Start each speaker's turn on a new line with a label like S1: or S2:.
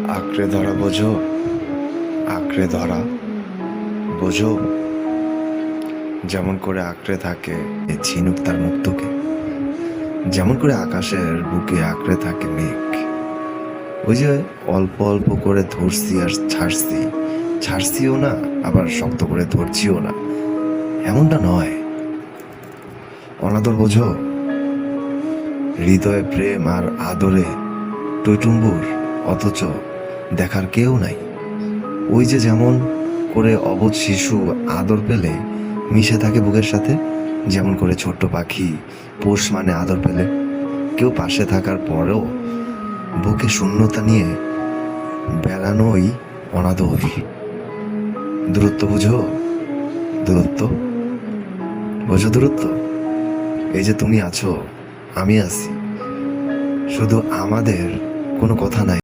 S1: আঁকড়ে ধরা বোঝো, আঁকড়ে ধরা বোঝো, যেমন করে আঁকড়ে থাকে এ ঝিনুক তার মুক্তকে, যেমন করে আকাশের বুকে আঁকড়ে থাকে মেঘ। ওই যে অল্প অল্প করে ধরছি আর ছাড়ছি, ছাড়ছিও না আবার শক্ত করে ধরছিও না, এমনটা নয়। অনাদর বোঝো, হৃদয়ে প্রেম আর আদরে টইটুম্বুর, অথচ দেখার কেউ নাই। ওই যে যেমন করে অবোধ শিশু আদর পেলে মিশে থাকে বুকের সাথে, যেমন করে ছোট্ট পাখি পোষ মানে আদর পেলে কেউ পাশে থাকার পরেও বুকে শূন্যতা নিয়ে বেড়ানোই অনাদর। দূরত্ব বুঝো, দূরত্ব বোঝো, দূরত্ব। এই যে তুমি আছো, আমি আছি, শুধু আমাদের কোনো কথা নাই।